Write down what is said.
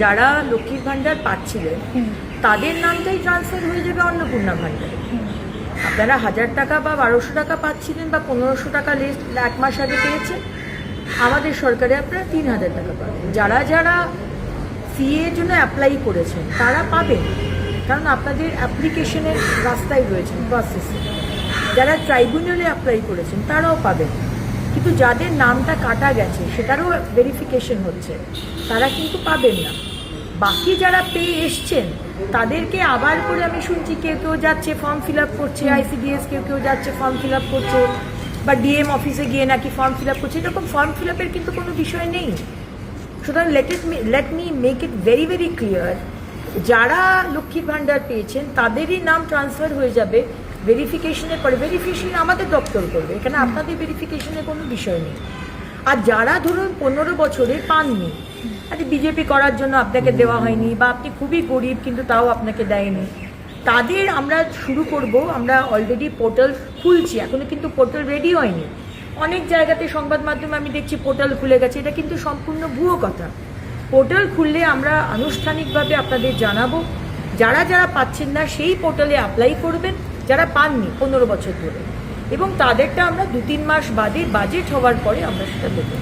যারা লক্ষ্মীর ভান্ডার পাচ্ছিলেন তাদের নামটাই ট্রান্সফার হয়ে যাবে অন্নপূর্ণা ভান্ডারে। আপনারা 1000 টাকা বা 1200 টাকা পাচ্ছিলেন বা 1500 টাকা লিস্ট এক মাস আগে পেয়েছেন, আমাদের সরকারে আপনারা 3000 টাকা পাবেন। যারা যারা সিএর জন্য অ্যাপ্লাই করেছেন তারা পাবেন, কারণ আপনাদের অ্যাপ্লিকেশনের রাস্তায় রয়েছেন, প্রসেসে। যারা ট্রাইব্যুনালে অ্যাপ্লাই করেছেন তারাও পাবেন, কিন্তু যাদের নামটা কাটা গেছে সেটারও ভেরিফিকেশন হচ্ছে, তারা কিন্তু পাবেন না। বাকি যারা পেয়ে এসছেন তাদেরকে আবার করে আমি শুনছি কেউ কেউ যাচ্ছে ফর্ম ফিল আপ করছে, আইসিডিএস কেউ কেউ যাচ্ছে ফর্ম ফিল আপ করছে, বা ডিএম অফিসে গিয়ে নাকি ফর্ম ফিল আপ করছে। এরকম ফর্ম ফিল আপের কিন্তু কোনো বিষয় নেই। সুতরাং let me make it very very clear, যারা লক্ষ্মীর ভান্ডার পেয়েছেন তাদেরই নাম ট্রান্সফার হয়ে যাবে ভেরিফিকেশনের পরে। ভেরিফিকেশন আমাদের দপ্তর করবে, এখানে আপনাদের ভেরিফিকেশনের কোনো বিষয় নেই। আর যারা ধরুন 15 বছরে পাননি, আচ্ছা বিজেপি করার জন্য আপনাকে দেওয়া হয়নি, বা আপনি খুবই গরিব কিন্তু তাও আপনাকে দেয়নি, তাদের আমরা শুরু করব। আমরা অলরেডি পোর্টাল খুলছি, এখনো কিন্তু পোর্টাল রেডি হয়নি। অনেক জায়গাতে সংবাদ মাধ্যমে আমি দেখছি পোর্টাল খুলে গেছে, এটা কিন্তু সম্পূর্ণ ভুয়ো কথা। পোর্টাল খুললে আমরা আনুষ্ঠানিকভাবে আপনাদের জানাবো। যারা যারা পাচ্ছেন না সেই পোর্টালে অ্যাপ্লাই করবেন, যারা পাননি 15 বছর ধরে, এবং তাদেরটা আমরা 2-3 মাস বাদে বাজেট হওয়ার পরে আমরা সেটা দেবো।